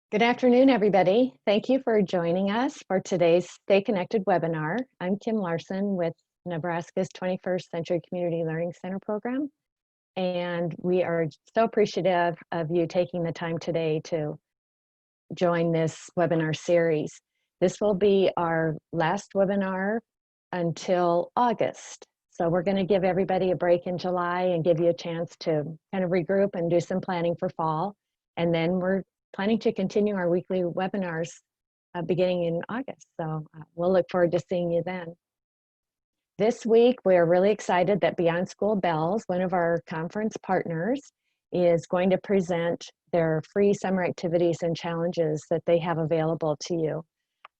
Good afternoon, everybody. Thank you for joining us for today's Stay Connected webinar. I'm Kim Larson with Nebraska's 21st Century Community Learning Center program, and we are so appreciative of you taking the time today to join this webinar series. This will be our last webinar until August. So we're going to give everybody a break in July and give you a chance to kind of regroup and do some planning for fall. And then we're planning to continue our weekly webinars beginning in August. So we'll look forward to seeing you then. This week, we're really excited that Beyond School Bells, one of our conference partners, is going to present their free summer activities and challenges that they have available to you.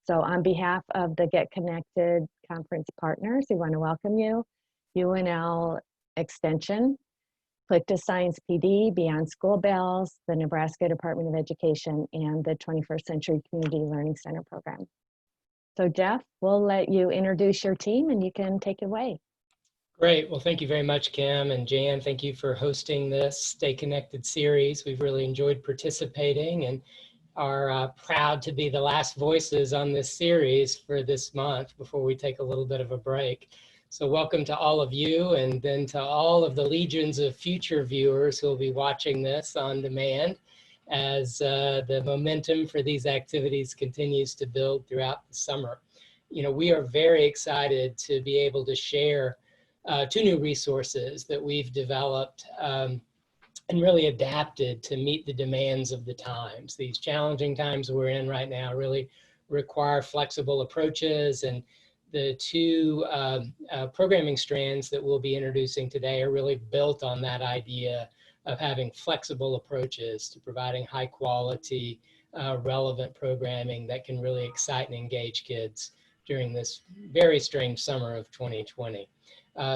So on behalf of the Get Connected conference partners, we want to welcome you, UNL Extension, Click to Science PD, Beyond School Bells, the Nebraska Department of Education, and the 21st Century Community Learning Center program. So Jeff, we'll let you introduce your team and you can take it away. Great. Well, thank you very much, Kim and Jan. Thank you for hosting this Stay Connected series. We've really enjoyed participating and are proud to be the last voices on this series for this month before we take a little bit of a break. So welcome to all of you, and then to all of the legions of future viewers who will be watching this on demand as the momentum for these activities continues to build throughout the summer. You know, we are very excited to be able to share two new resources that we've developed and really adapted to meet the demands of the times. These challenging times we're in right now really require flexible approaches, and the two programming strands that we'll be introducing today are really built on that idea of having flexible approaches to providing high quality, relevant programming that can really excite and engage kids during this very strange summer of 2020.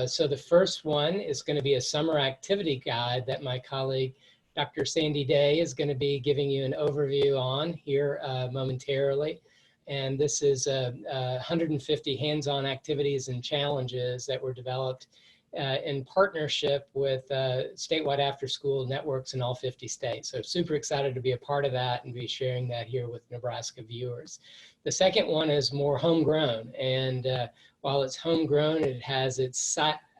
So the first one is going to be a summer activity guide that my colleague, Dr. Sandy Day, is going to be giving you an overview on here momentarily. And this is 150 hands-on activities and challenges that were developed in partnership with statewide after-school networks in all 50 states. So super excited to be a part of that and be sharing that here with Nebraska viewers. The second one is more homegrown, and while it's homegrown, it has its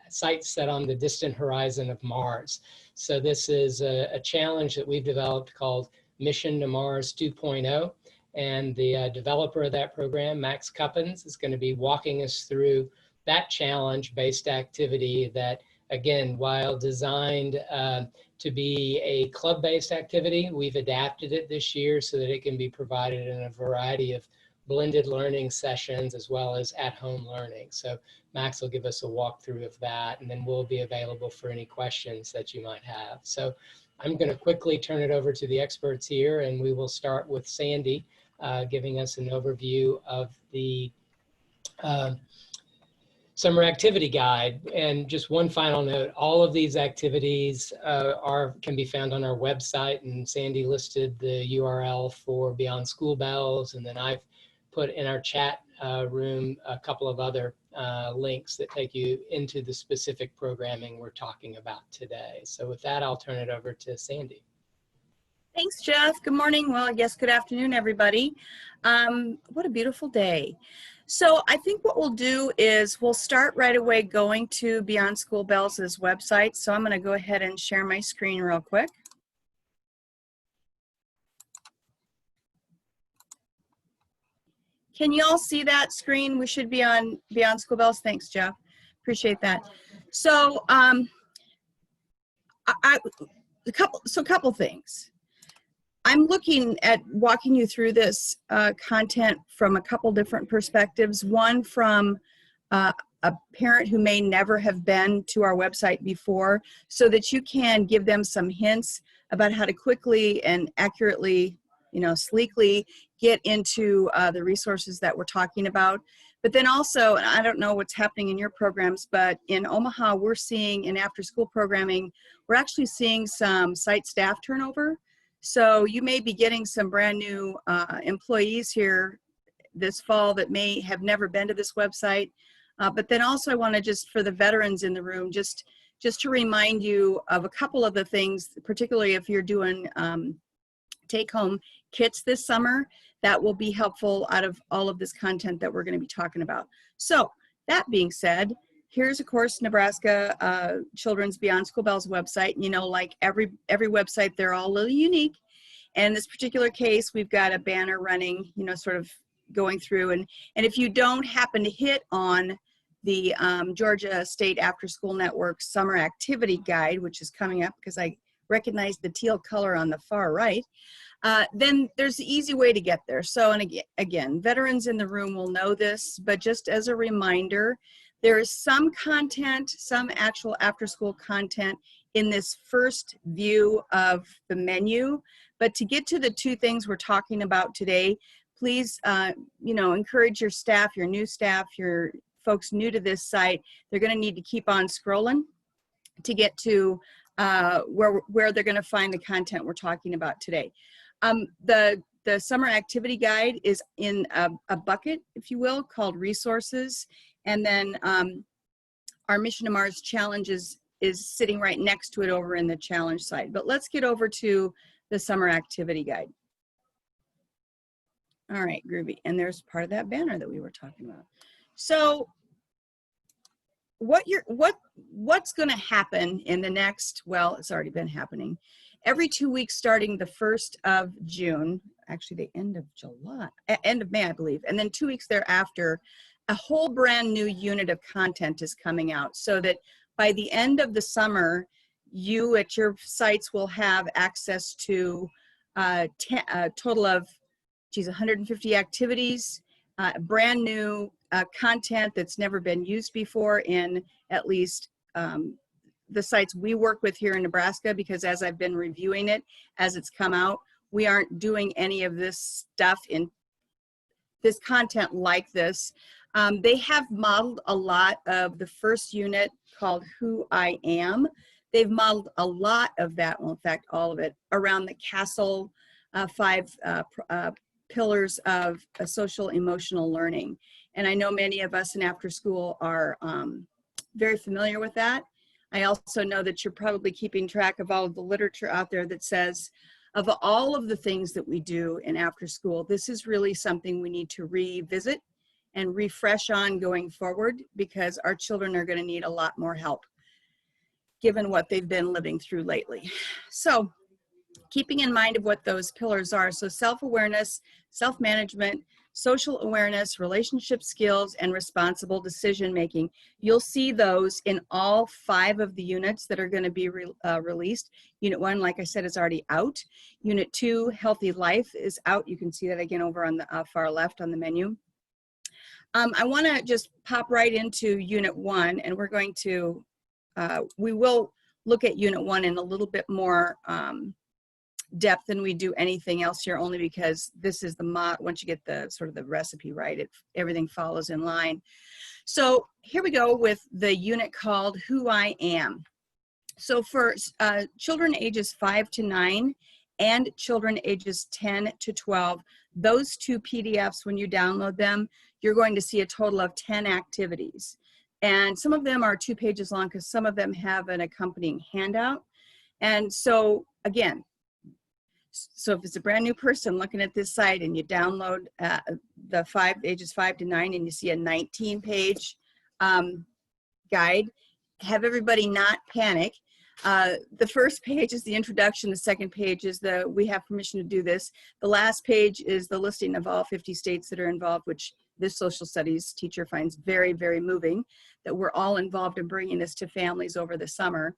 sights set on the distant horizon of Mars. So this is a challenge that we've developed called Mission to Mars 2.0. And the developer of that program, Max Cuppins, is going to be walking us through that challenge-based activity that, again, while designed to be a club-based activity, we've adapted it this year so that it can be provided in a variety of blended learning sessions as well as at-home learning. So Max will give us a walkthrough of that, and then we'll be available for any questions that you might have. So I'm going to quickly turn it over to the experts here, and we will start with Sandy giving us an overview of the summer activity guide. And just one final note, all of these activities can be found on our website, and Sandy listed the URL for Beyond School Bells, and then I've put in our chat room a couple of other links that take you into the specific programming we're talking about today. So with that, I'll turn it over to Sandy. Thanks, Jeff. Good morning. Well, I guess good afternoon, everybody. What a beautiful day. So I think what we'll do is we'll start right away going to Beyond School Bells' website. So I'm going to go ahead and share my screen real quick. Can you all see that screen? We should be on Beyond School Bells. Thanks, Jeff. Appreciate that. So a couple things. I'm looking at walking you through this content from a couple different perspectives. One from a parent who may never have been to our website before, so that you can give them some hints about how to quickly and accurately, sleekly get into the resources that we're talking about. But then also, and I don't know what's happening in your programs, but in Omaha, we're seeing in after-school programming, we're actually seeing some site staff turnover. So you may be getting some brand new employees here this fall that may have never been to this website. But then also I want to just, for the veterans in the room, just to remind you of a couple of the things, particularly if you're doing take-home kits this summer that will be helpful out of all of this content that we're going to be talking about. So that being said, here's, of course, Nebraska Children's Beyond School Bells website. You know, like every website, they're all a little unique. And in this particular case, we've got a banner running, you know, sort of going through. And if you don't happen to hit on the Georgia State After School Network Summer Activity Guide, which is coming up because I recognize the teal color on the far right, then there's the easy way to get there. So, and again, veterans in the room will know this, but just as a reminder, there is some content, some actual after-school content in this first view of the menu. But to get to the two things we're talking about today, please, you know, encourage your staff, your new staff, your folks new to this site. They're going to need to keep on scrolling to get to where they're going to find the content we're talking about today. The summer activity guide is in a bucket, if you will, called resources. And then our Mission to Mars challenge is sitting right next to it over in the challenge side. But let's get over to the summer activity guide. All right, groovy. And there's part of that banner that we were talking about. So what's going to happen in the next, well, it's already been happening. Every 2 weeks starting the 1st of June, actually the end of July, end of May, I believe, and then 2 weeks thereafter, a whole brand new unit of content is coming out so that by the end of the summer, you at your sites will have access to a total of 150 activities, brand new content that's never been used before in at least the sites we work with here in Nebraska, because as I've been reviewing it, as it's come out, we aren't doing any of this stuff in this content like this. They have modeled a lot of the first unit called Who I Am. They've modeled a lot of that, well, in fact, all of it, around the CASTLE 5 pillars of social emotional learning. And I know many of us in after school are very familiar with that. I also know that you're probably keeping track of all of the literature out there that says of all of the things that we do in after school, this is really something we need to revisit and refresh on going forward, because our children are going to need a lot more help given what they've been living through lately. So keeping in mind of what those pillars are, so self-awareness, self-management, social awareness, relationship skills, and responsible decision-making. You'll see those in all 5 of the units that are going to be released. Unit 1, like I said, is already out. Unit 2, Healthy Life, is out. You can see that again over on the far left on the menu. I want to just pop right into Unit 1, and we're going to, we will look at Unit 1 in a little bit more depth than we do anything else here, only because this is the once you get the sort of the recipe right, everything follows in line. So here we go with the unit called Who I Am. So for children ages 5 to 9 and children ages 10 to 12, those 2 PDFs, when you download them, you're going to see a total of 10 activities. And some of them are 2 pages long because some of them have an accompanying handout. And so again, so if it's a brand new person looking at this site and you download the ages 5 to 9 and you see a 19-page guide, have everybody not panic. The first page is the introduction. The second page is we have permission to do this. The last page is the listing of all 50 states that are involved, which this social studies teacher finds very, very moving, that we're all involved in bringing this to families over the summer.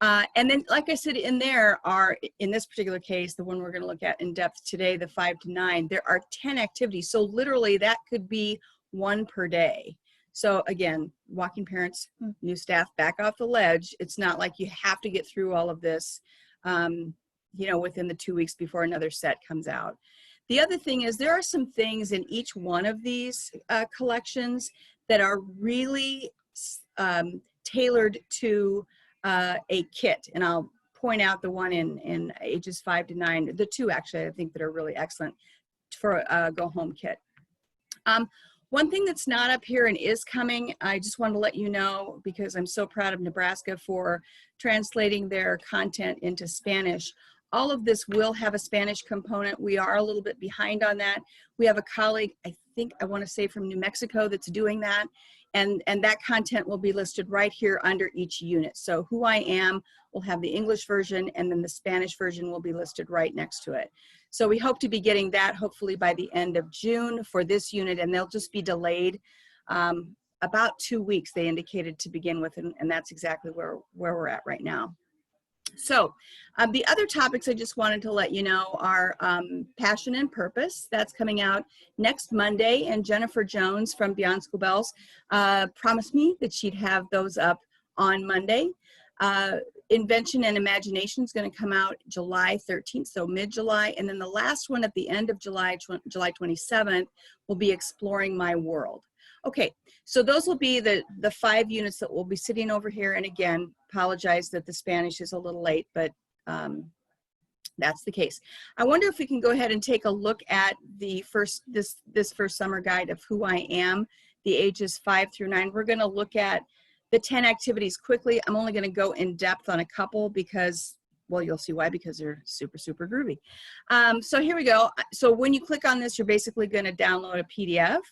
And then, like I said, in there are, in this particular case, the one we're going to look at in depth today, the 5 to 9, there are 10 activities. So literally that could be 1 per day. So again, walking parents, new staff, back off the ledge. It's not like you have to get through all of this, you know, within the 2 weeks before another set comes out. The other thing is there are some things in each one of these collections that are really tailored to a kit, and I'll point out the one in ages 5 to 9, the 2 actually I think that are really excellent for a go home kit. One thing that's not up here and is coming, I just want to let you know, because I'm so proud of Nebraska for translating their content into Spanish. All of this will have a Spanish component. We are a little bit behind on that. We have a colleague, I want to say from New Mexico, that's doing that. And that content will be listed right here under each unit. So Who I Am will have the English version, and then the Spanish version will be listed right next to it. So we hope to be getting that hopefully by the end of June for this unit, and they'll just be delayed about 2 weeks, they indicated to begin with, and that's exactly where we're at right now. So the other topics I just wanted to let you know are Passion and Purpose. That's coming out next Monday, and Jennifer Jones from Beyond School Bells promised me that she'd have those up on Monday. Invention and Imagination is going to come out July 13th, so mid-July, and then the last one at the end of July, July 27th, will be Exploring My World. Okay, so those will be the 5 units that will be sitting over here. And again, apologize that the Spanish is a little late, but that's the case. I wonder if we can go ahead and take a look at the this first summer guide of Who I Am, the ages 5 through 9. We're going to look at the 10 activities quickly. I'm only going to go in depth on a couple because, well, you'll see why, because they're super, super groovy. So here we go. So when you click on this, you're basically going to download a PDF.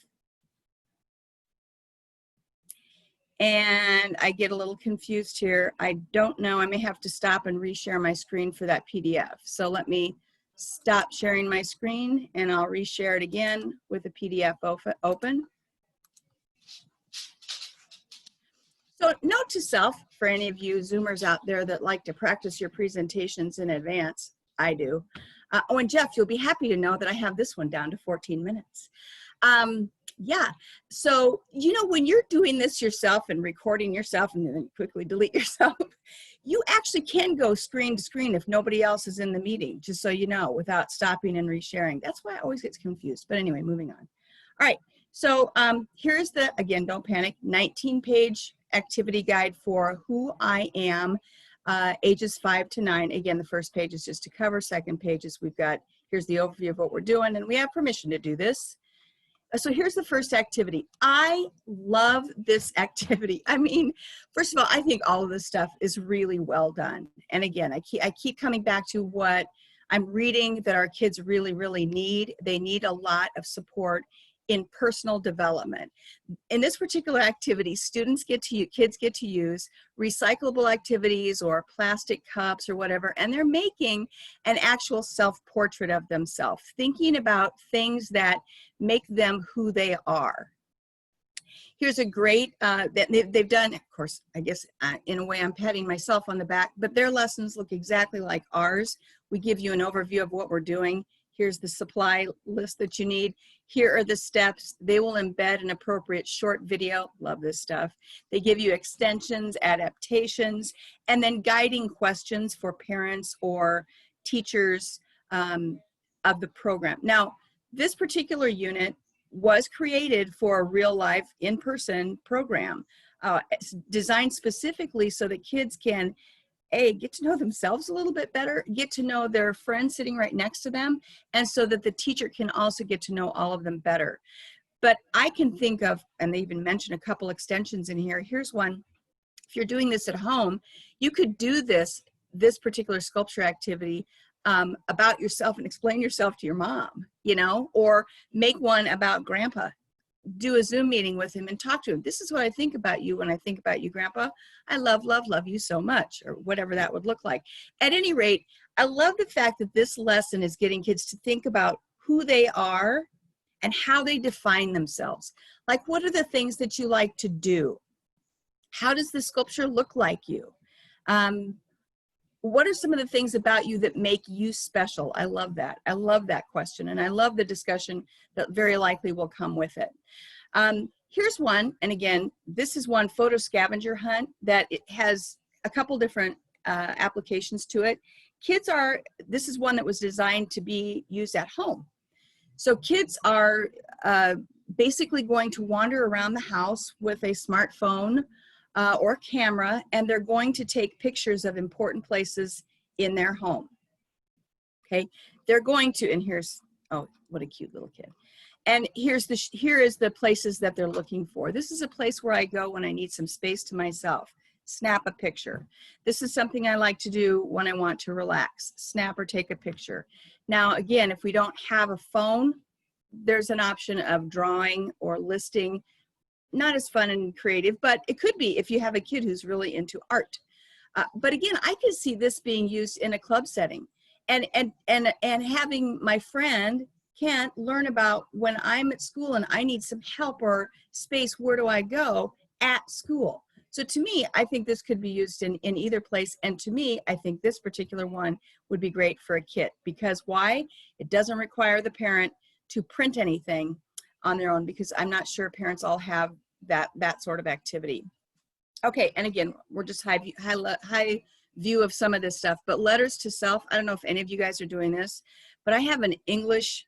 And I get a little confused here. I don't know, I may have to stop and reshare my screen for that PDF. So let me stop sharing my screen and I'll reshare it again with the PDF open. So note to self, for any of you Zoomers out there that like to practice your presentations in advance, I do. Oh, and Jeff, you'll be happy to know that I have this one down to 14 minutes. Yeah, so, you know, when you're doing this yourself and recording yourself and then quickly delete yourself, you actually can go screen to screen if nobody else is in the meeting, just so you know, without stopping and resharing. That's why I always get confused. But anyway, moving on. All right, so here's the, again, don't panic, 19-page activity guide for Who I Am, ages 5 to 9. Again, the first page is just to cover. Second page is we've got, here's the overview of what we're doing, and we have permission to do this. So here's the first activity. I love this activity. I mean, first of all, I think all of this stuff is really well done. And again, I keep coming back to what I'm reading that our kids really, really need. They need a lot of support in personal development. In this particular activity, kids get to use recyclable activities or plastic cups or whatever, and they're making an actual self-portrait of themselves, thinking about things that make them who they are. Here's a great, that they've done, of course, I guess in a way I'm patting myself on the back, but their lessons look exactly like ours. We give you an overview of what we're doing. Here's the supply list that you need. Here are the steps. They will embed an appropriate short video. Love this stuff. They give you extensions, adaptations, and then guiding questions for parents or teachers of the program. Now, this particular unit was created for a real life in-person program. It's designed specifically so that kids can get to know themselves a little bit better, get to know their friends sitting right next to them, and so that the teacher can also get to know all of them better. But I can think of, and they even mention a couple extensions in here. Here's one. If you're doing this at home, you could do this particular sculpture activity about yourself and explain yourself to your mom, you know, or make one about grandpa. Do a Zoom meeting with him and talk to him. This is what I think about you when I think about you, Grandpa. I love, love, love you so much, or whatever that would look like. At any rate, I love the fact that this lesson is getting kids to think about who they are and how they define themselves. Like, what are the things that you like to do? How does the sculpture look like you? What are some of the things about you that make you special? I love that. I love that question. And I love the discussion that very likely will come with it. Here's one. And again, this is one photo scavenger hunt that it has a couple different applications to it. This is one that was designed to be used at home. So kids are basically going to wander around the house with a smartphone or camera, and they're going to take pictures of important places in their home. Okay, they're going to, and here's, oh, what a cute little kid. And here is the places that they're looking for. This is a place where I go when I need some space to myself. snap a picture. This is something I like to do when I want to relax. Snap or take a picture. Now, again, if we don't have a phone, there's an option of drawing or listing. Not as fun and creative, but it could be if you have a kid who's really into art. But again, I could see this being used in a club setting, and having my friend Kent learn about when I'm at school and I need some help or space, where do I go at school? So to me, I think this could be used in either place. And to me, I think this particular one would be great for a kit, because why? It doesn't require the parent to print anything on their own, because I'm not sure parents all have that sort of activity. Okay, and again, we're just high view of some of this stuff, but letters to self, I don't know if any of you guys are doing this, but I have an English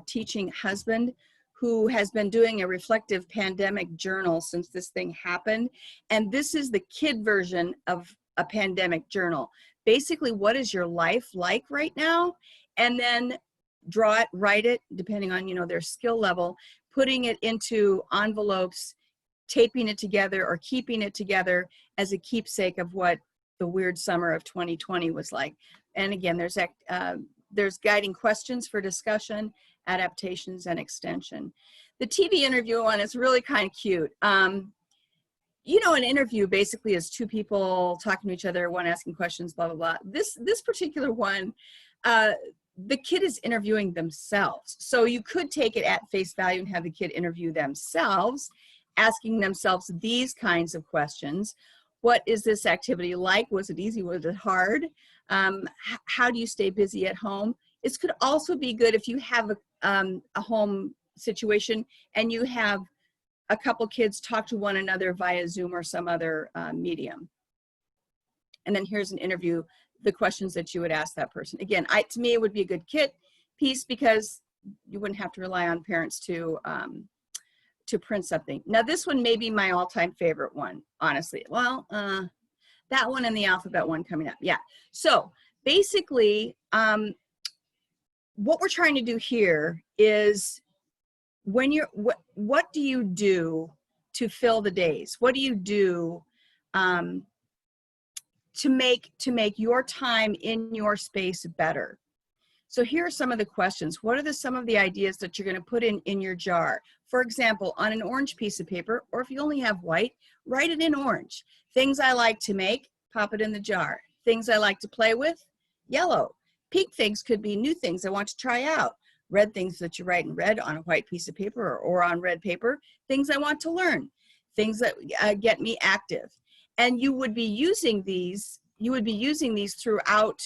teaching husband who has been doing a reflective pandemic journal since this thing happened. And this is the kid version of a pandemic journal. Basically, what is your life like right now? And then draw it, write it, depending on, you know, their skill level, putting it into envelopes, taping it together or keeping it together as a keepsake of what the weird summer of 2020 was like. And again, there's guiding questions for discussion, adaptations, and extension. The TV interview one is really kind of cute. You know, an interview basically is two people talking to each other, one asking questions, blah, blah, blah. This particular one, the kid is interviewing themselves. So you could take it at face value and have the kid interview themselves, asking themselves these kinds of questions. What is this activity like? Was it easy? Was it hard? How do you stay busy at home? This could also be good if you have a home situation and you have a couple kids talk to one another via Zoom or some other medium. And then here's an interview, the questions that you would ask that person. Again, to me, it would be a good kit piece because you wouldn't have to rely on parents to print something. Now, this one may be my all-time favorite one, honestly. Well, that one and the alphabet one coming up. Yeah. So basically, what we're trying to do here is when you're, what do you do to fill the days? What do you do to make your time in your space better? So here are some of the questions. What are some of the ideas that you're going to put in your jar? For example, on an orange piece of paper, or if you only have white, write it in orange. Things I like to make, pop it in the jar. Things I like to play with, yellow. Pink things could be new things I want to try out. Red things that you write in red on a white piece of paper or on red paper. Things I want to learn. Things that get me active. And you would be using these throughout,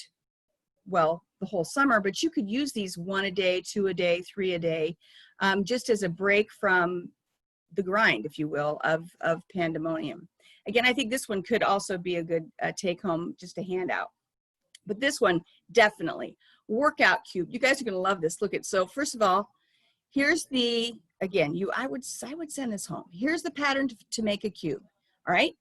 well, the whole summer, but you could use these 1 a day, 2 a day, 3 a day, just as a break from the grind, if you will, of pandemonium. Again, I think this one could also be a good take home, just a handout. But this one, definitely. Workout cube. You guys are gonna love this. Look at, so first of all, here's the, again, I would send this home. Here's the pattern to make a cube, all right?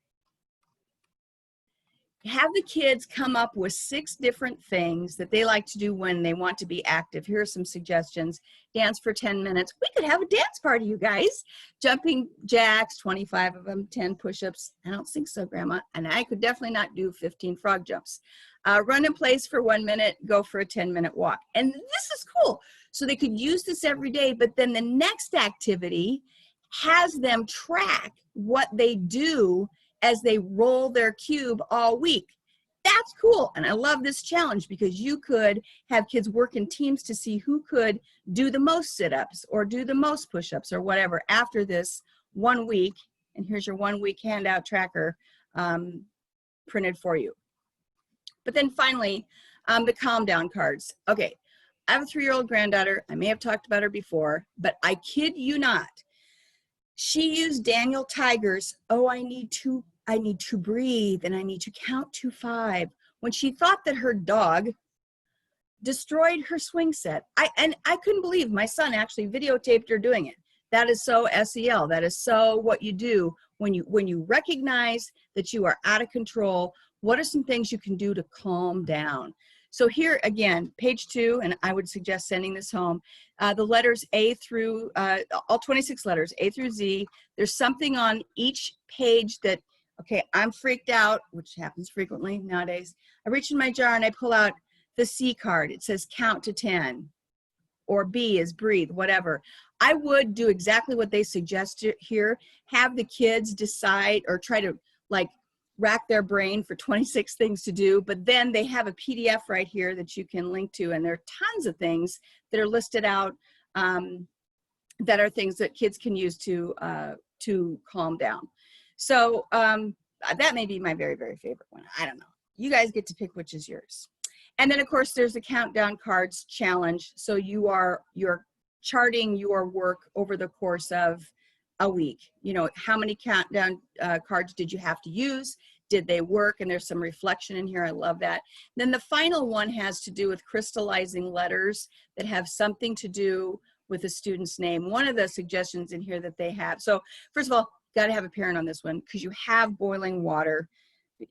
Have the kids come up with 6 different things that they like to do when they want to be active. Here are some suggestions. Dance for 10 minutes. We could have a dance party, you guys. Jumping jacks, 25 of them, 10 push-ups. I don't think so, Grandma. And I could definitely not do 15 frog jumps. Run in place for 1 minute, go for a 10-minute walk. And this is cool. So they could use this every day, but then the next activity has them track what they do as they roll their cube all week. That's cool. And I love this challenge because you could have kids work in teams to see who could do the most sit-ups or do the most push-ups or whatever after this 1 week. And here's your 1 week handout tracker printed for you. But then finally, the calm down cards. Okay, I have a 3-year-old granddaughter. I may have talked about her before, but I kid you not. She used Daniel Tiger's, oh, I need to breathe and I need to count to 5 when she thought that her dog destroyed her swing set. And I couldn't believe my son actually videotaped her doing it. That is so SEL. That is so what you do when you recognize that you are out of control. What are some things you can do to calm down? So here again, page 2, and I would suggest sending this home. The letters A through, all 26 letters, A through Z. There's something on each page that Okay, I'm freaked out, which happens frequently nowadays. I reach in my jar and I pull out the C card. It says count to 10, or B is breathe, whatever. I would do exactly what they suggest here. Have the kids decide or try to like rack their brain for 26 things to do, but then they have a PDF right here that you can link to, and there are tons of things that are listed out that are things that kids can use to calm down. So that may be my very, very favorite one. I don't know. You guys get to pick which is yours. And then of course there's the countdown cards challenge. So you're charting your work over the course of a week. You know, how many countdown cards did you have to use? Did they work? And there's some reflection in here. I love that. Then the final one has to do with crystallizing letters that have something to do with a student's name. One of the suggestions in here that they have. So first of all, got to have a parent on this one because you have boiling water.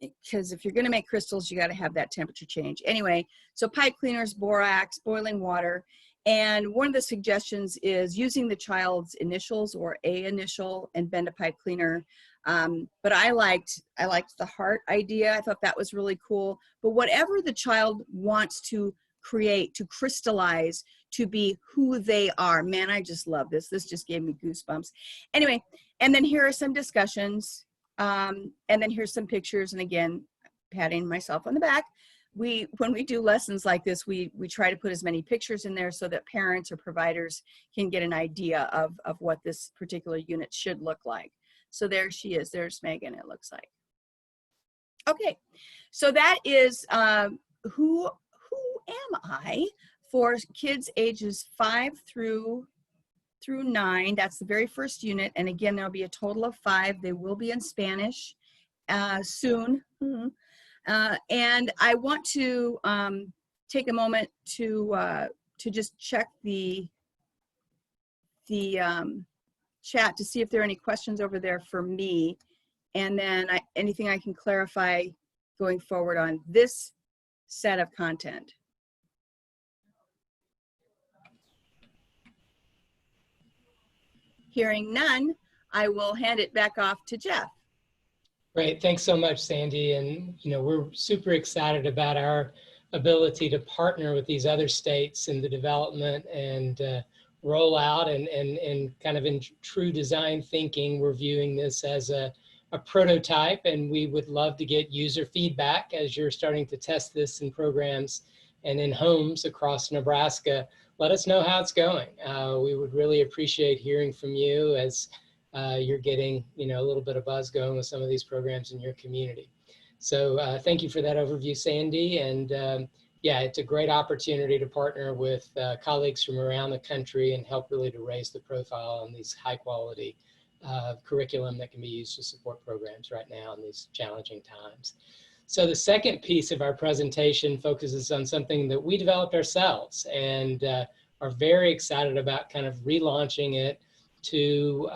Because if you're going to make crystals, you got to have that temperature change. Anyway, so pipe cleaners, borax, boiling water. And one of the suggestions is using the child's initials or a initial and bend a pipe cleaner. But I liked the heart idea. I thought that was really cool. But whatever the child wants to create, to crystallize, to be who they are. Man, I just love this. This just gave me goosebumps. Anyway, and then here are some discussions. And then here's some pictures. And again, patting myself on the back. When we do lessons like this, we try to put as many pictures in there so that parents or providers can get an idea of what this particular unit should look like. So there she is. There's Megan, it looks like. Okay, so that is who am I for kids ages 5 through 9. That's the very first unit. And again, there'll be a total of 5. They will be in Spanish soon. And I want to take a moment to just check the chat to see if there are any questions over there for me. And then anything I can clarify going forward on this set of content. Hearing none, I will hand it back off to Jeff. Great, thanks so much, Sandy. And we're super excited about our ability to partner with these other states in the development and rollout and kind of in true design thinking. We're viewing this as a prototype, and we would love to get user feedback as you're starting to test this in programs and in homes across Nebraska. Let us know how it's going. We would really appreciate hearing from you as you're getting a little bit of buzz going with some of these programs in your community. So thank you for that overview, Sandy. And yeah, it's a great opportunity to partner with colleagues from around the country and help really to raise the profile on these high quality curriculum that can be used to support programs right now in these challenging times. So the second piece of our presentation focuses on something that we developed ourselves and are very excited about kind of relaunching it to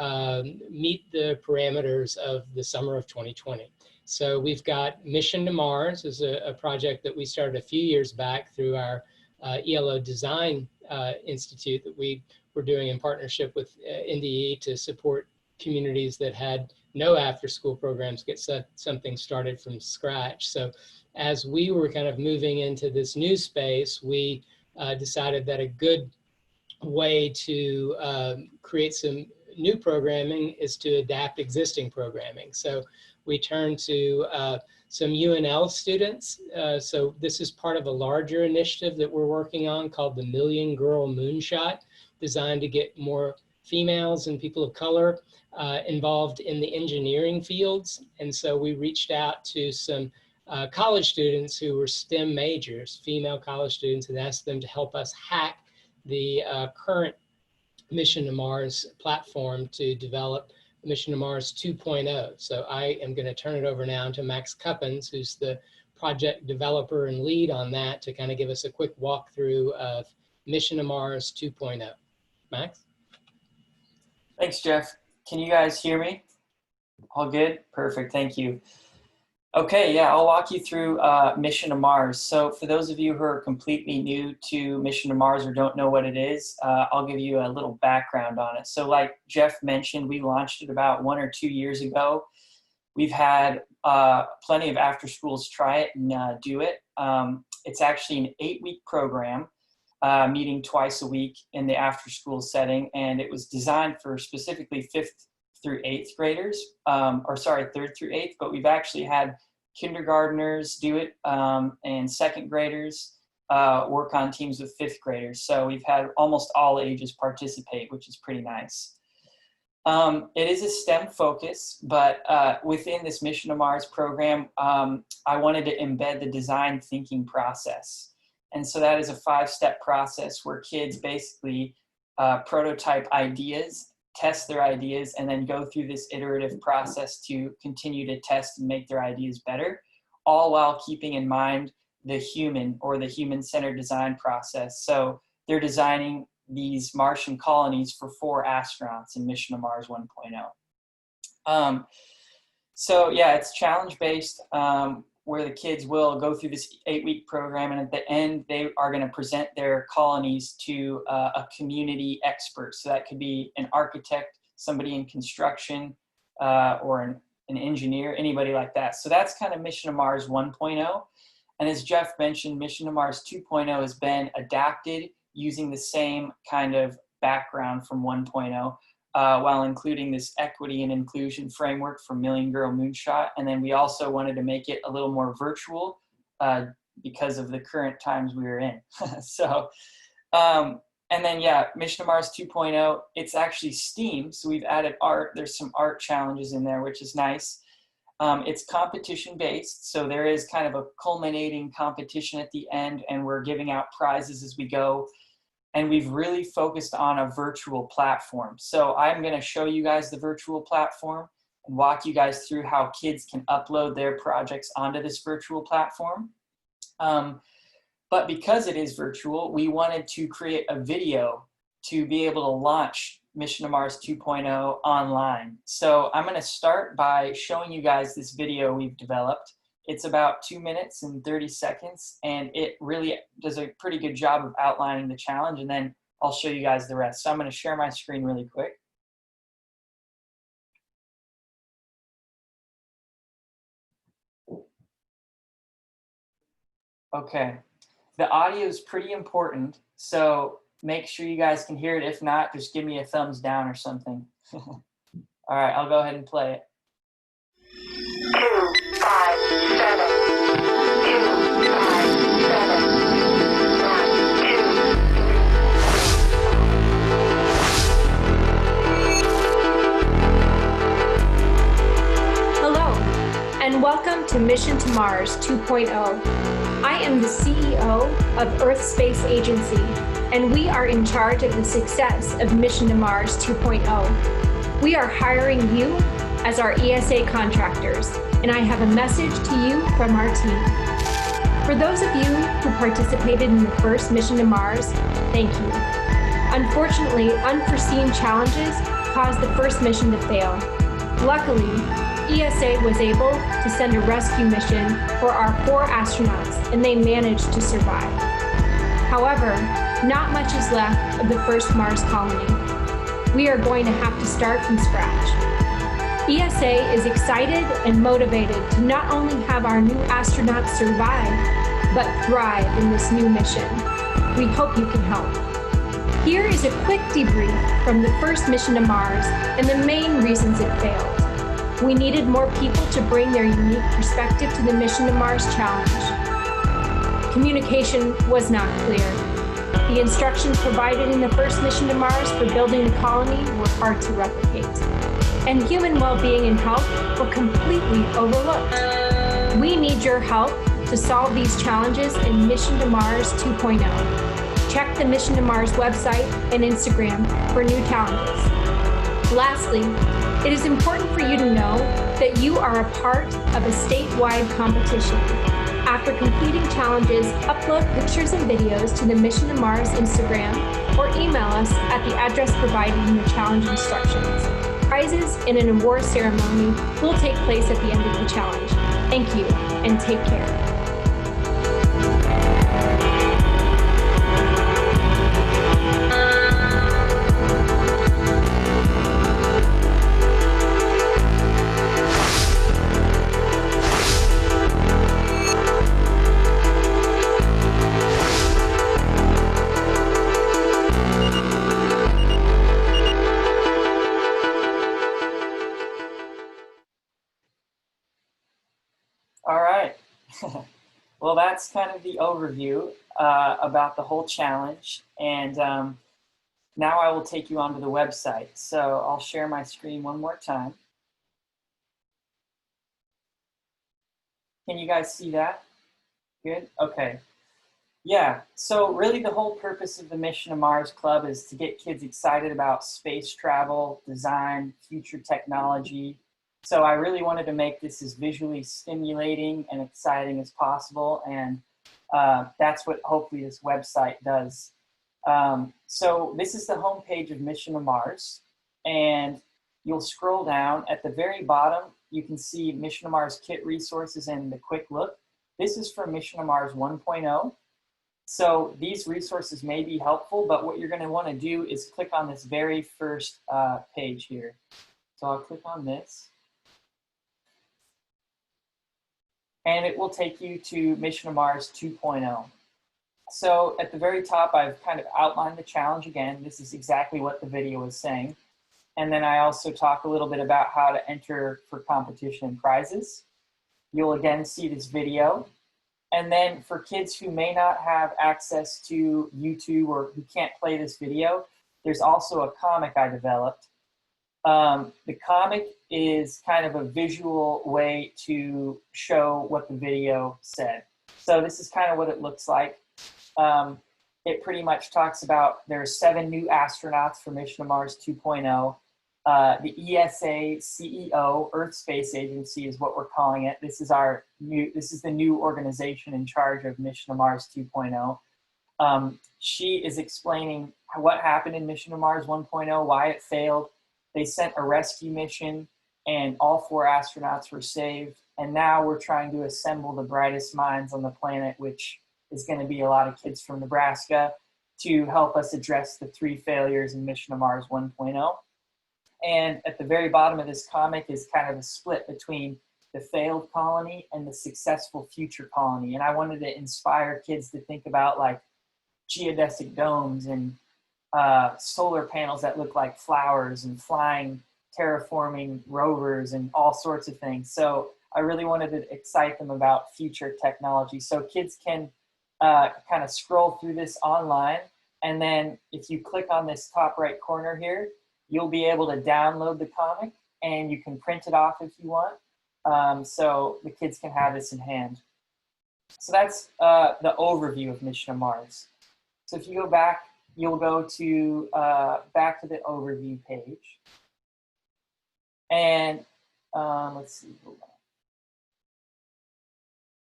meet the parameters of the summer of 2020. So we've got Mission to Mars is a project that we started a few years back through our ELO Design Institute that we were doing in partnership with NDE to support communities that had no after-school programs get something started from scratch. So as we were kind of moving into this new space, we decided that a good way to create some new programming is to adapt existing programming. So we turned to some UNL students. So this is part of a larger initiative that we're working on called the Million Girl Moonshot, designed to get more females and people of color involved in the engineering fields. And so we reached out to some college students who were STEM majors, female college students, and asked them to help us hack the current Mission to Mars platform to develop Mission to Mars 2.0. So I am going to turn it over now to Max Cuppins, who's the project developer and lead on that, to kind of give us a quick walkthrough of Mission to Mars 2.0. Max? Thanks, Jeff. Can you guys hear me? All good? Perfect, thank you. Okay, yeah, I'll walk you through Mission to Mars. So for those of you who are completely new to Mission to Mars or don't know what it is, I'll give you a little background on it. So like Jeff mentioned, we launched it about 1 or 2 years ago. We've had plenty of after schools try it and do it. It's actually an 8-week program, meeting twice a week in the after school setting, and it was designed for specifically 5th through 8th graders, or sorry, 3rd through 8th, but we've actually had kindergartners do it, and 2nd graders work on teams with 5th graders. So we've had almost all ages participate, which is pretty nice. It is a STEM focus, but within this Mission to Mars program, I wanted to embed the design thinking process. And so that is a 5-step process where kids basically prototype ideas, test their ideas, and then go through this iterative process to continue to test and make their ideas better, all while keeping in mind the human or the human-centered design process. So they're designing these Martian colonies for 4 astronauts in Mission to Mars 1.0. So yeah, it's challenge-based, where the kids will go through this 8-week program, and at the end, they are going to present their colonies to a community expert. So that could be an architect, somebody in construction, or an engineer, anybody like that. So that's kind of Mission to Mars 1.0. And as Jeff mentioned, Mission to Mars 2.0 has been adapted using the same kind of background from 1.0, while including this equity and inclusion framework for Million Girl Moonshot. And then we also wanted to make it a little more virtual because of the current times we were in. So, and then yeah, Mission to Mars 2.0, it's actually STEAM. So we've added art. There's some art challenges in there, which is nice. It's competition based. So there is kind of a culminating competition at the end, and we're giving out prizes as we go. And we've really focused on a virtual platform. So I'm going to show you guys the virtual platform and walk you guys through how kids can upload their projects onto this virtual platform. But because it is virtual, we wanted to create a video to be able to launch Mission to Mars 2.0 online. So I'm going to start by showing you guys this video we've developed. It's about 2 minutes and 30 seconds, and it really does a pretty good job of outlining the challenge, and then I'll show you guys the rest. So I'm going to share my screen really quick. Okay, the audio is pretty important, so make sure you guys can hear it. If not, just give me a thumbs down or something. All right, I'll go ahead and play it. 2, 5, 7. 2, 5, 7. 1, 2. Hello, and welcome to Mission to Mars 2.0. I am the CEO of Earth Space Agency, and we are in charge of the success of Mission to Mars 2.0. We are hiring you as our ESA contractors, and I have a message to you from our team. For those of you who participated in the first Mission to Mars, thank you. Unfortunately, unforeseen challenges caused the first mission to fail. Luckily, ESA was able to send a rescue mission for our 4 astronauts, and they managed to survive. However, not much is left of the first Mars colony. We are going to have to start from scratch. ESA is excited and motivated to not only have our new astronauts survive, but thrive in this new mission. We hope you can help. Here is a quick debrief from the first mission to Mars and the main reasons it failed. We needed more people to bring their unique perspective to the Mission to Mars challenge. Communication was not clear. The instructions provided in the first mission to Mars for building the colony were hard to replicate. And human well-being and health were completely overlooked. We need your help to solve these challenges in Mission to Mars 2.0. Check the Mission to Mars website and Instagram for new challenges. Lastly, it is important for you to know that you are a part of a statewide competition. After completing challenges, upload pictures and videos to the Mission to Mars Instagram or email us at the address provided in the challenge instructions. Prizes and an award ceremony will take place at the end of the challenge. Thank you, and take care. that's kind of the overview about the whole challenge. And now I will take you onto the website. So I'll share my screen one more time. Can you guys see that? Good, okay. Yeah, so really the whole purpose of the Mission to Mars Club is to get kids excited about space travel, design, future technology. So I really wanted to make this as visually stimulating and exciting as possible, and that's what hopefully this website does. So this is the homepage of Mission to Mars, and you'll scroll down. At the very bottom, you can see Mission to Mars kit resources and the quick look. This is for Mission to Mars 1.0. So these resources may be helpful, but what you're going to want to do is click on this very first page here. So I'll click on this. And it will take you to Mission to Mars 2.0. So at the very top, I've kind of outlined the challenge again. This is exactly what the video is saying. And then I also talk a little bit about how to enter for competition and prizes. You'll again see this video. And then for kids who may not have access to YouTube or who can't play this video, there's also a comic I developed. The comic is kind of a visual way to show what the video said. So this is kind of what it looks like. It pretty much talks about there are 7 new astronauts for Mission to Mars 2.0. The ESA CEO, Earth Space Agency is what we're calling it. This is the new organization in charge of Mission to Mars 2.0. She is explaining what happened in Mission to Mars 1.0, why it failed. They sent a rescue mission and all 4 astronauts were saved. And now we're trying to assemble the brightest minds on the planet, which is going to be a lot of kids from Nebraska, to help us address the 3 failures in Mission to Mars 1.0. And at the very bottom of this comic is kind of a split between the failed colony and the successful future colony. And I wanted to inspire kids to think about like geodesic domes and solar panels that look like flowers and flying terraforming rovers and all sorts of things. So I really wanted to excite them about future technology. So kids can kind of scroll through this online. And then if you click on this top right corner here, you'll be able to download the comic and you can print it off if you want. So the kids can have this in hand. So that's the overview of Mission to Mars. So if you go back, you'll go to back to the overview page. And let's see.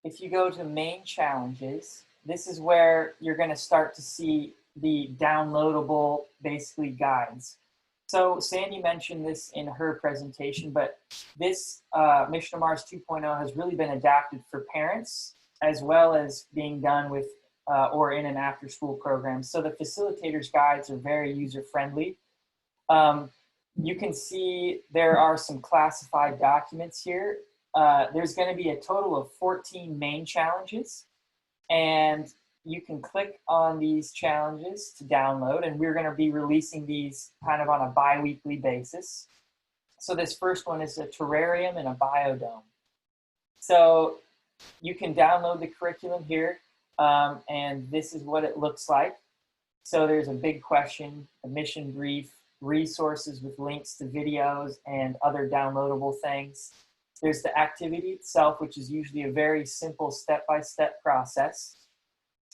If you go to main challenges, this is where you're going to start to see the downloadable, basically, guides. So Sandy mentioned this in her presentation, but this Mission to Mars 2.0 has really been adapted for parents as well as being done with or in an after-school program. So the facilitators' guides are very user-friendly. You can see there are some classified documents here. There's going to be a total of 14 main challenges, and you can click on these challenges to download, and we're going to be releasing these kind of on a bi-weekly basis. So this first one is a terrarium and a biodome. So you can download the curriculum here, and this is what it looks like. So there's a big question, a mission brief, resources with links to videos and other downloadable things. There's the activity itself, which is usually a very simple step-by-step process.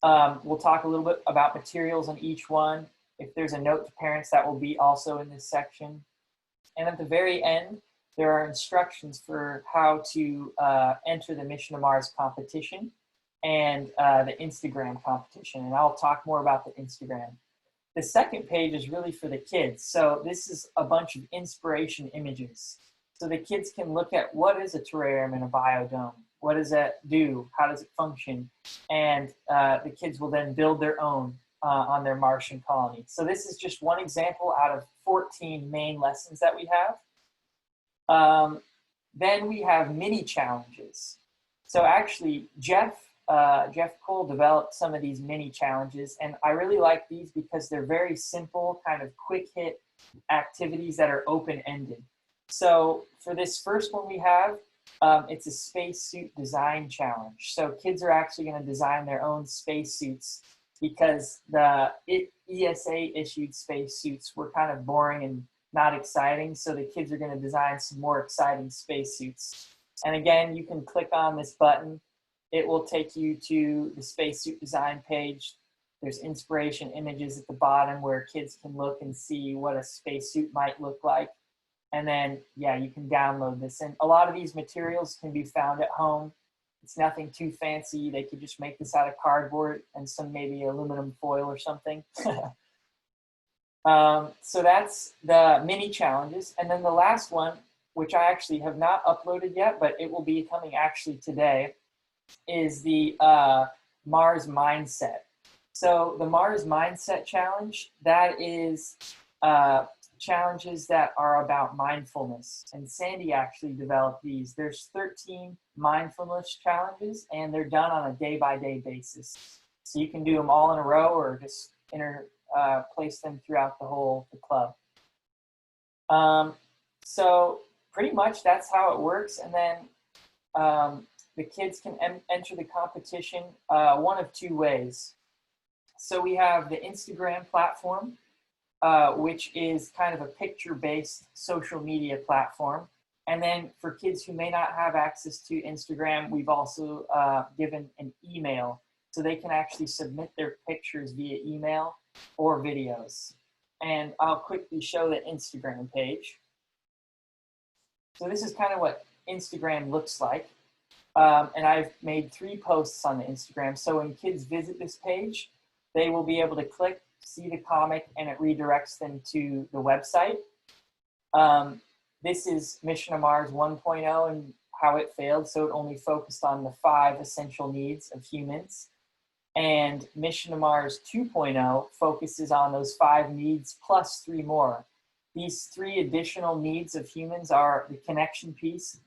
We'll talk a little bit about materials on each one. If there's a note to parents, that will be also in this section. And at the very end, there are instructions for how to enter the Mission to Mars competition and the Instagram competition. And I'll talk more about the Instagram. The second page is really for the kids. So this is a bunch of inspiration images. So the kids can look at what is a terrarium and a biodome. What does that do? How does it function? And the kids will then build their own on their Martian colony. So this is just one example out of 14 main lessons that we have. Then we have mini challenges. So actually, Jeff Cole developed some of these mini challenges, and I really like these because they're very simple, kind of quick hit activities that are open-ended. So for this first one we have, it's a spacesuit design challenge. So kids are actually going to design their own spacesuits because the ESA issued spacesuits were kind of boring and not exciting. So the kids are going to design some more exciting spacesuits. And again, you can click on this button. It will take you to the spacesuit design page. There's inspiration images at the bottom where kids can look and see what a spacesuit might look like. And then, yeah, you can download this. And a lot of these materials can be found at home. It's nothing too fancy. They could just make this out of cardboard and some maybe aluminum foil or something. So that's the mini challenges. And then the last one, which I actually have not uploaded yet, but it will be coming actually today, is the Mars Mindset. So the Mars Mindset Challenge, that is challenges that are about mindfulness. And Sandy actually developed these. There's 13 mindfulness challenges, and they're done on a day-by-day basis. So you can do them all in a row or just place them throughout the club. So pretty much that's how it works. And then the kids can enter the competition one of two ways. So we have the Instagram platform, which is kind of a picture-based social media platform. And then for kids who may not have access to Instagram, we've also given an email so they can actually submit their pictures via email or videos. And I'll quickly show the Instagram page. So this is kind of what Instagram looks like. And I've made 3 posts on the Instagram. So when kids visit this page, they will be able to click, see the comic, and it redirects them to the website. This is Mission to Mars 1.0 and how it failed. So it only focused on the 5 essential needs of humans. And Mission to Mars 2.0 focuses on those 5 needs plus 3 more. These 3 additional needs of humans are the connection piece,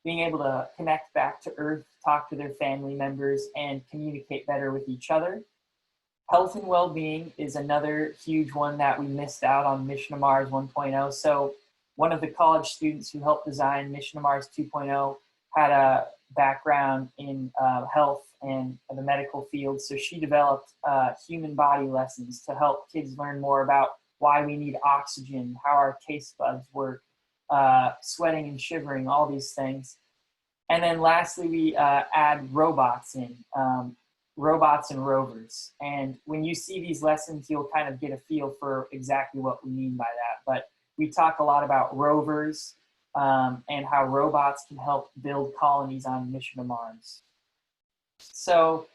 being able to connect back to Earth, talk to their family members, and communicate better with each other. Health and well-being is another huge one that we missed out on Mission to Mars 1.0. So one of the college students who helped design Mission to Mars 2.0 had a background in health and the medical field. So she developed human body lessons to help kids learn more about why we need oxygen, how our taste buds work, sweating and shivering, all these things. And then lastly, we add robots in. Robots and rovers. And when you see these lessons, you'll kind of get a feel for exactly what we mean by that. But we talk a lot about rovers and how robots can help build colonies on Mission to Mars. So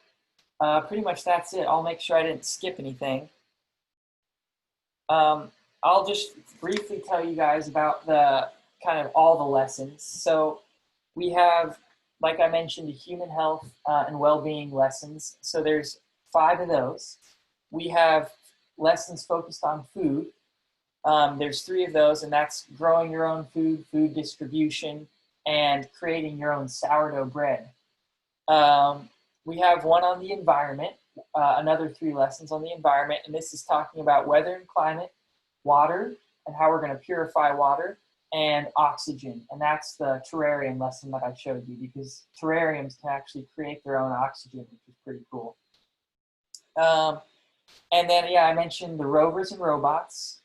pretty much that's it. I'll make sure I didn't skip anything. I'll just briefly tell you guys about the kind of all the lessons. So we have, like I mentioned, the human health and well-being lessons. So there's 5 of those. We have lessons focused on food. There's 3 of those, and that's growing your own food, food distribution, and creating your own sourdough bread. We have one on the environment, another 3 lessons on the environment, and this is talking about weather and climate, water, and how we're going to purify water, and oxygen. And that's the terrarium lesson that I showed you, because terrariums can actually create their own oxygen, which is pretty cool. And then, yeah, I mentioned the rovers and robots.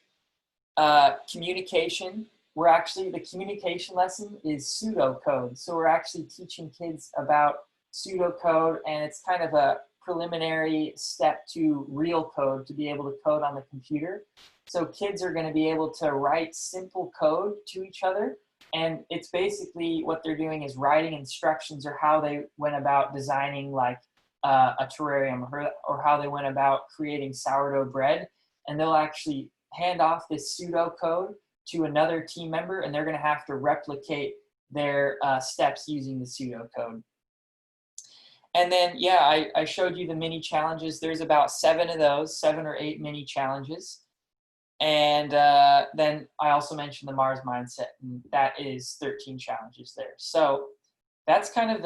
Communication. The communication lesson is pseudocode. So we're actually teaching kids about pseudocode, and it's kind of a preliminary step to real code to be able to code on the computer. So kids are going to be able to write simple code to each other, and it's basically what they're doing is writing instructions or how they went about designing like a terrarium or how they went about creating sourdough bread, and they'll actually hand off this pseudocode to another team member, and they're going to have to replicate their steps using the pseudocode. And then, yeah, I showed you the mini challenges. There's about 7 of those, 7 or 8 mini challenges. And then I also mentioned the Mars Mindset, and that is 13 challenges there. So that's kind of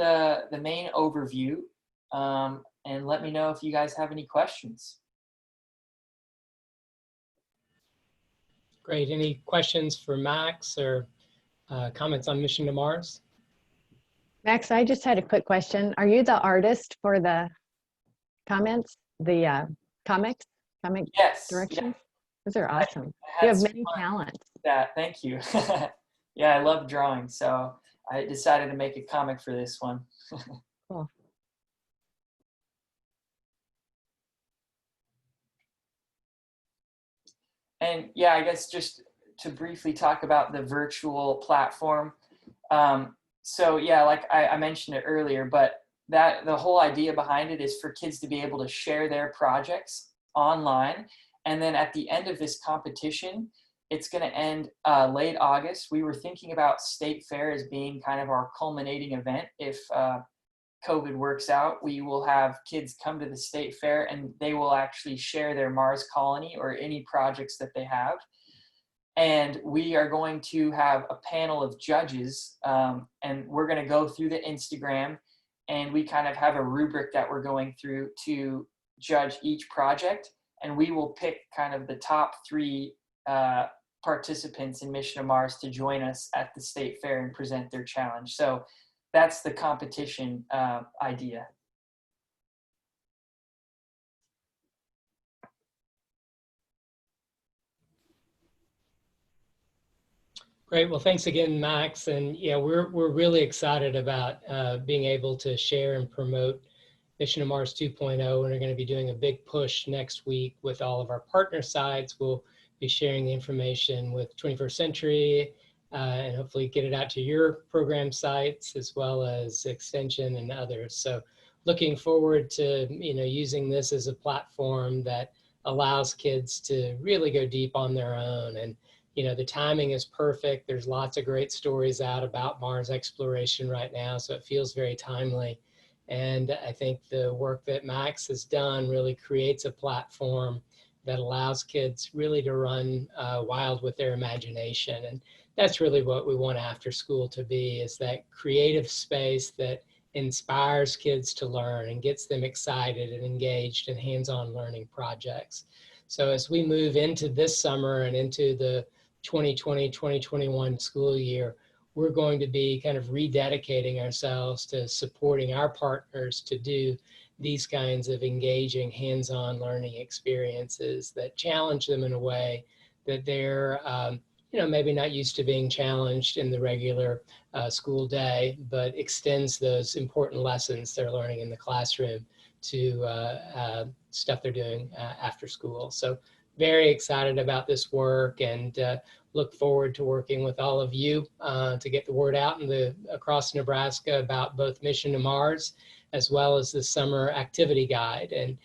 the main overview. And let me know if you guys have any questions. Great. Any questions for Max or comments on Mission to Mars? Max, I just had a quick question. Are you the artist for the comments, the comic Yes. Yeah. directions? Those are I awesome. had You have some many fun talents. with that. Thank you. Yeah, I love drawing, so I decided to make a comic for this one. Cool. And yeah, I guess just to briefly talk about the virtual platform. So yeah, like I mentioned it earlier, but that the whole idea behind it is for kids to be able to share their projects online. And then at the end of this competition, it's going to end late August. We were thinking about State Fair as being kind of our culminating event. If COVID works out, we will have kids come to the State Fair and they will actually share their Mars colony or any projects that they have. And we are going to have a panel of judges, and we're going to go through the Instagram, and we kind of have a rubric that we're going through to judge each project, and we will pick kind of the top 3 participants in Mission to Mars to join us at the State Fair and present their challenge. So that's the competition idea. Great. Well, thanks again, Max. And yeah, we're really excited about being able to share and promote Mission to Mars 2.0. And we're going to be doing a big push next week with all of our partner sites. We'll be sharing the information with 21st Century and hopefully get it out to your program sites as well as Extension and others. So looking forward to using this as a platform that allows kids to really go deep on their own. And the timing is perfect. There's lots of great stories out about Mars exploration right now, so it feels very timely. And I think the work that Max has done really creates a platform that allows kids really to run wild with their imagination. And that's really what we want after school to be, is that creative space that inspires kids to learn and gets them excited and engaged in hands-on learning projects. So as we move into this summer and into the 2020-2021 school year, we're going to be kind of rededicating ourselves to supporting our partners to do these kinds of engaging hands-on learning experiences that challenge them in a way that they're maybe not used to being challenged in the regular school day, but extends those important lessons they're learning in the classroom to stuff they're doing after school. So very excited about this work, and look forward to working with all of you to get the word out across Nebraska about both Mission to Mars as well as the summer activity guide. And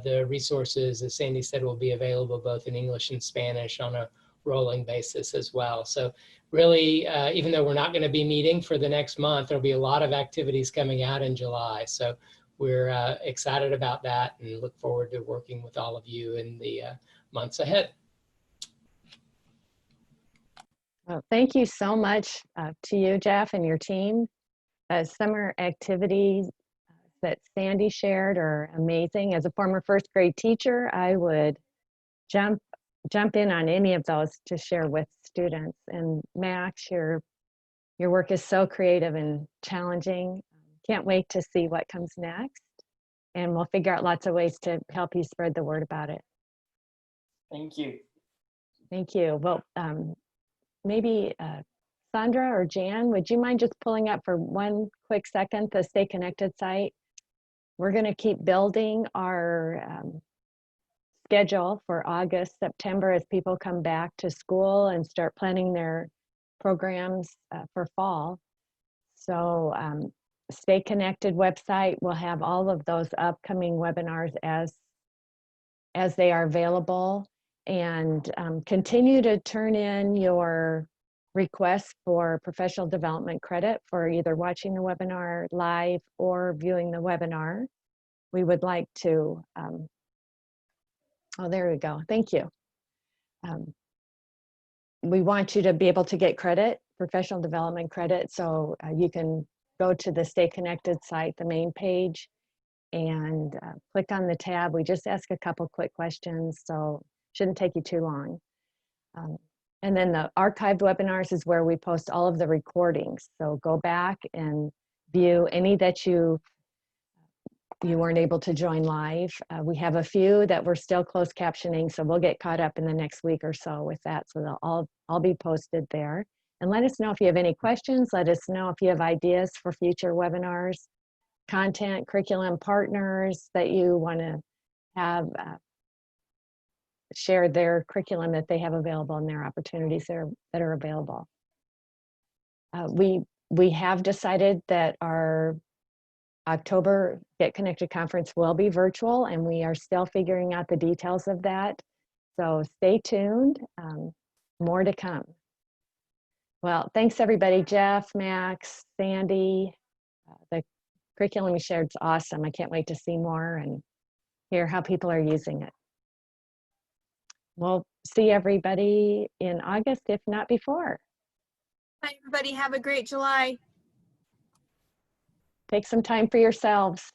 the resources, as Sandy said, will be available both in English and Spanish on a rolling basis as well. So really, even though we're not going to be meeting for the next month, there'll be a lot of activities coming out in July. So we're excited about that and look forward to working with all of you in the months ahead. Well, thank you so much to you, Jeff, and your team. Summer activities that Sandy shared are amazing. As a former first grade teacher, I would jump in on any of those to share with students. And Max, your work is so creative and challenging. Can't wait to see what comes next. And we'll figure out lots of ways to help you spread the word about it. Thank you. Thank you. Well, maybe Sandra or Jan, would you mind just pulling up for one quick second the Stay Connected site? We're going to keep building our schedule for August, September as people come back to school and start planning their programs for fall. So Stay Connected website will have all of those upcoming webinars as they are available, and continue to turn in your requests for professional development credit for either watching the webinar live or viewing the webinar. We would like to, oh, there we go, thank you. We want you to be able to get credit, professional development credit, so you can go to the Stay Connected site, the main page, and click on the tab. We just ask a couple quick questions, so shouldn't take you too long. And then the archived webinars is where we post all of the recordings. So go back and view any that you weren't able to join live. We have a few that we're still closed captioning, so we'll get caught up in the next week or so with that. So they'll all be posted there. And let us know if you have any questions. Let us know if you have ideas for future webinars, content, curriculum partners that you want to have share their curriculum that they have available and their opportunities that are available. We have decided that our October Get Connected conference will be virtual, and we are still figuring out the details of that. So stay tuned, more to come. Well, thanks everybody, Jeff, Max, Sandy. The curriculum you shared is awesome. I can't wait to see more and hear how people are using it. We'll see everybody in August, if not before. Bye, everybody. Have a great July. Take some time for yourselves.